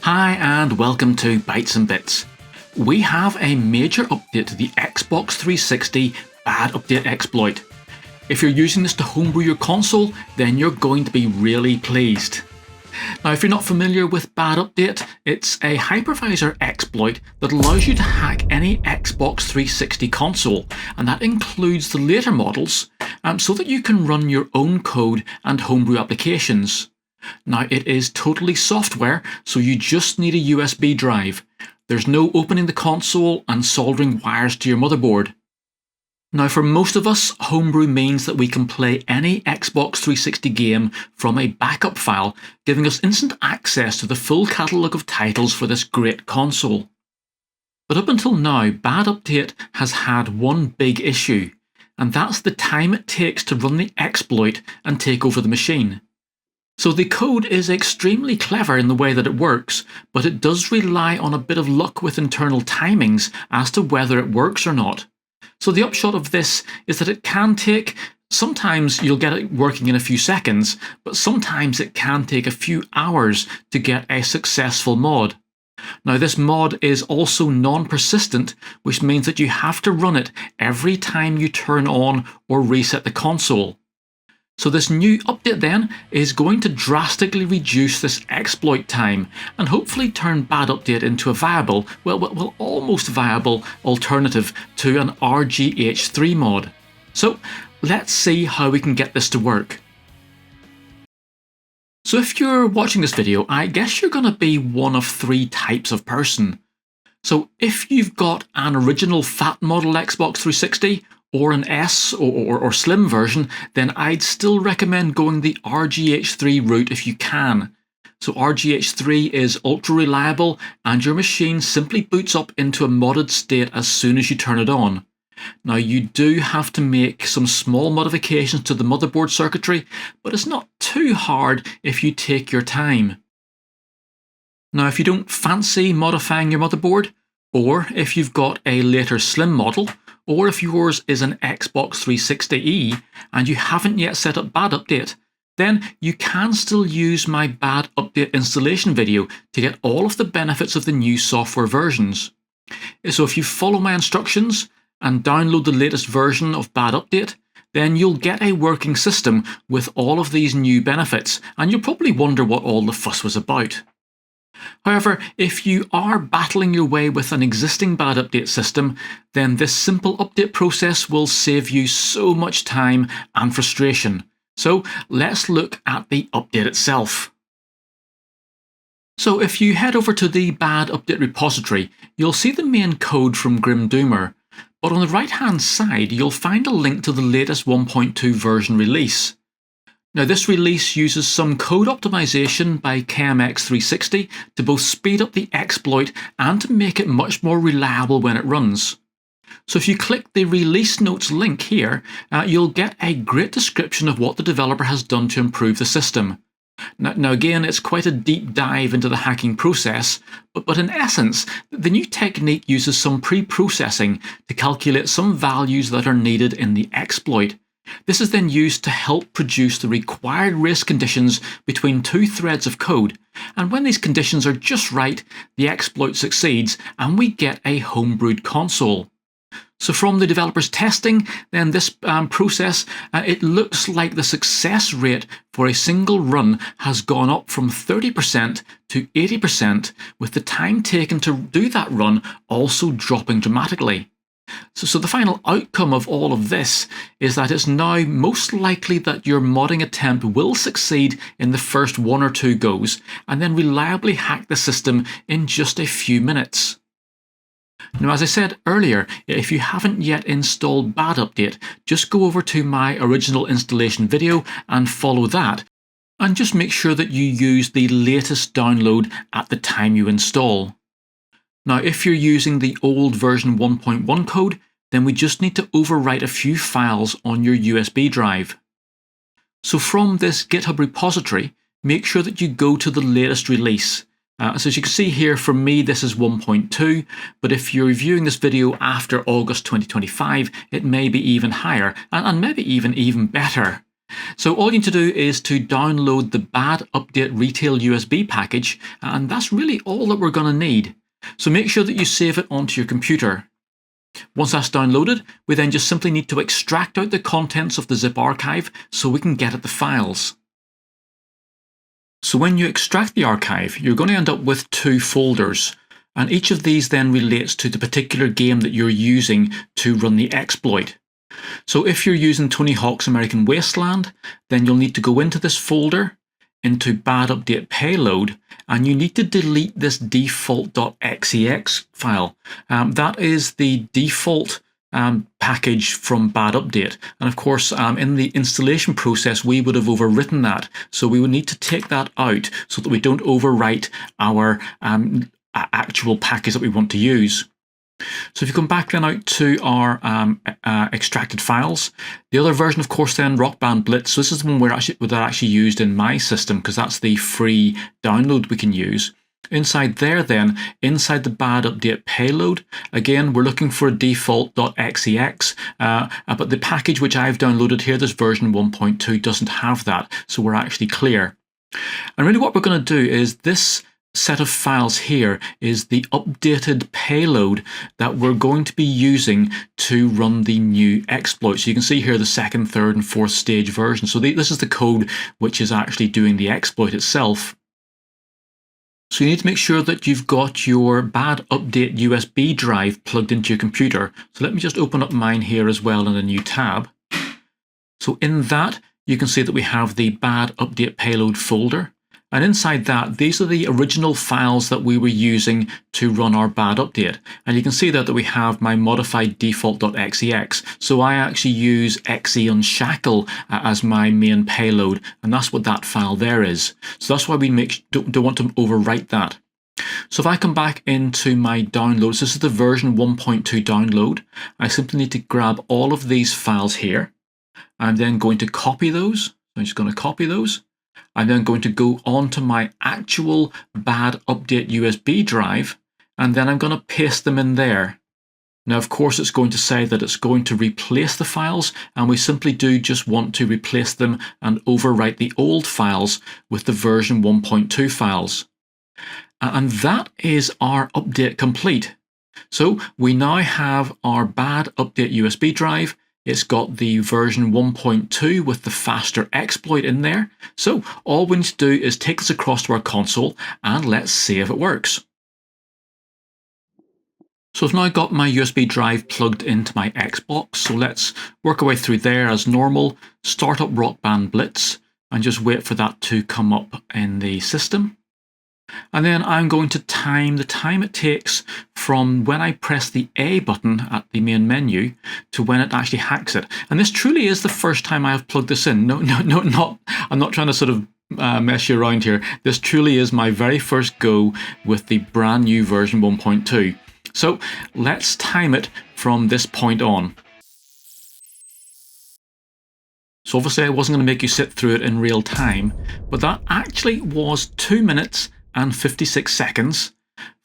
Hi and welcome to Bytes and Bits. We have a major update to the Xbox 360 bad update exploit. If you're using this to homebrew your console, then you're going to be really pleased. Now, if you're not familiar with bad update, it's a hypervisor exploit that allows you to hack any Xbox 360 console, and that includes the later models, so that you can run your own code and homebrew applications. Now, it is totally software, so you just need a USB drive. There's no opening the console and soldering wires to your motherboard. Now, for most of us, homebrew means that we can play any Xbox 360 game from a backup file, giving us instant access to the full catalogue of titles for this great console. But up until now, bad update has had one big issue, and that's the time it takes to run the exploit and take over the machine. So the code is extremely clever in the way that it works, but it does rely on a bit of luck with internal timings as to whether it works or not. So the upshot of this is that it can take, sometimes you'll get it working in a few seconds, but sometimes it can take a few hours to get a successful mod. Now, this mod is also non-persistent, which means that you have to run it every time you turn on or reset the console. So this new update then is going to drastically reduce this exploit time and hopefully turn bad update into a viable, well almost viable alternative to an RGH3 mod. So let's see how we can get this to work. So if you're watching this video, I guess you're going to be one of three types of person. So if you've got an original fat model Xbox 360, or an S or slim version, then I'd still recommend going the RGH3 route if you can. So RGH3 is ultra reliable and your machine simply boots up into a modded state as soon as you turn it on. Now, you do have to make some small modifications to the motherboard circuitry, but it's not too hard if you take your time. Now, if you don't fancy modifying your motherboard, or if you've got a later slim model, or if yours is an Xbox 360e and you haven't yet set up bad update, then you can still use my bad update installation video to get all of the benefits of the new software versions. So if you follow my instructions and download the latest version of bad update, then you'll get a working system with all of these new benefits, and you'll probably wonder what all the fuss was about. However, if you are battling your way with an existing bad update system, then this simple update process will save you so much time and frustration. So let's look at the update itself. So if you head over to the bad update repository, you'll see the main code from Grim Doomer, but on the right hand side you'll find a link to the latest 1.2 version release. Now, this release uses some code optimization by KMX360 to both speed up the exploit and to make it much more reliable when it runs. So if you click the release notes link here, you'll get a great description of what the developer has done to improve the system. Now again, it's quite a deep dive into the hacking process, but in essence, the new technique uses some pre-processing to calculate some values that are needed in the exploit. This is then used to help produce the required race conditions between two threads of code, and when these conditions are just right, the exploit succeeds and we get a homebrewed console. So from the developer's testing, then this process, it looks like the success rate for a single run has gone up from 30% to 80%, with the time taken to do that run also dropping dramatically. So the final outcome of all of this is that it's now most likely that your modding attempt will succeed in the first one or two goes, and then reliably hack the system in just a few minutes. Now, as I said earlier, if you haven't yet installed bad update, just go over to my original installation video and follow that, and just make sure that you use the latest download at the time you install. Now, if you're using the old version 1.1 code, then we just need to overwrite a few files on your USB drive. So from this GitHub repository, make sure that you go to the latest release. So as you can see here, for me this is 1.2, but if you're viewing this video after August 2025, it may be even higher, and maybe even better. So all you need to do is to download the Bad Update Retail USB package, and that's really all that we're going to need. So make sure that you save it onto your computer. Once that's downloaded, we then just simply need to extract out the contents of the zip archive so we can get at the files. So when you extract the archive, you're going to end up with 2 folders, and each of these then relates to the particular game that you're using to run the exploit. So if you're using Tony Hawk's American Wasteland, then you'll need to go into this folder, into Bad Update Payload, and you need to delete this default.xex file. That is the default package from Bad Update. And of course, in the installation process, we would have overwritten that. So we would need to take that out so that we don't overwrite our actual package that we want to use. So if you come back then out to our extracted files, the other version, of course, then Rock Band Blitz. So this is the one that I actually used in my system because that's the free download we can use. Inside there then, inside the Bad Update Payload, again, we're looking for default.xex, but the package which I've downloaded here, this version 1.2, doesn't have that, so we're actually clear. And really what we're going to do is this set of files here is the updated payload that we're going to be using to run the new exploit. So you can see here the 2nd, 3rd, and 4th stage version. So this is the code which is actually doing the exploit itself. So you need to make sure that you've got your Bad Update USB drive plugged into your computer. So let me just open up mine here as well in a new tab. So in that, you can see that we have the Bad Update Payload folder. And inside that, these are the original files that we were using to run our Bad Update. And you can see that we have my modified default.xex. So I actually use exe unshackle as my main payload, and that's what that file there is. So that's why we don't want to overwrite that. So if I come back into my downloads, this is the version 1.2 download. I simply need to grab all of these files here. I'm then going to copy those. I'm just going to copy those. I'm then going to go on to my actual Bad Update USB drive, and then I'm going to paste them in there. Now, of course, it's going to say that it's going to replace the files, and we simply do just want to replace them and overwrite the old files with the version 1.2 files. And that is our update complete. So we now have our Bad Update USB drive. It's got the version 1.2 with the faster exploit in there. So all we need to do is take this across to our console and let's see if it works. So I've now got my USB drive plugged into my Xbox. So let's work our way through there as normal, start up Rock Band Blitz and just wait for that to come up in the system. And then I'm going to time the time it takes from when I press the A button at the main menu to when it actually hacks it. And this truly is the first time I have plugged this in. No, I'm not trying to sort of mess you around here. This truly is my very first go with the brand new version 1.2. So let's time it from this point on. So obviously I wasn't going to make you sit through it in real time, but that actually was 2 minutes and 56 seconds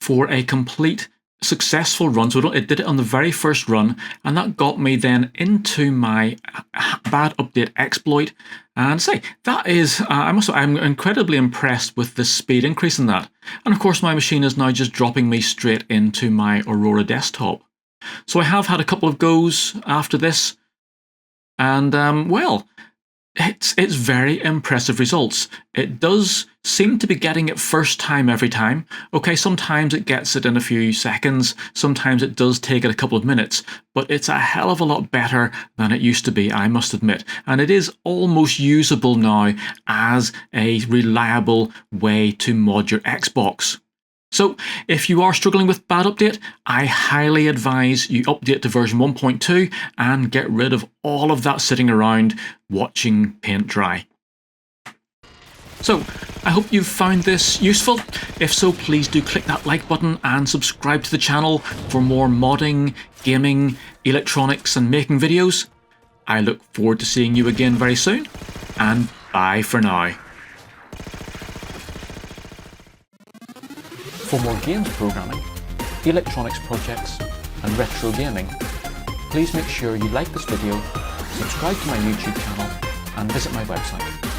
for a complete successful run. So it did it on the very first run, and that got me then into my Bad Update exploit. And say that is, I'm incredibly impressed with the speed increase in that. And of course, my machine is now just dropping me straight into my Aurora desktop. So I have had a couple of goes after this, and well, it's very impressive results. It does seem to be getting it first time every time. Okay, sometimes it gets it in a few seconds, sometimes it does take it a couple of minutes, but it's a hell of a lot better than it used to be, I must admit. And it is almost usable now as a reliable way to mod your Xbox. So if you are struggling with Bad Update, I highly advise you update to version 1.2 and get rid of all of that sitting around watching paint dry. So I hope you've found this useful. If so, please do click that like button and subscribe to the channel for more modding, gaming, electronics and making videos. I look forward to seeing you again very soon, and bye for now. For more games programming, electronics projects and retro gaming, please make sure you like this video, subscribe to my YouTube channel and visit my website.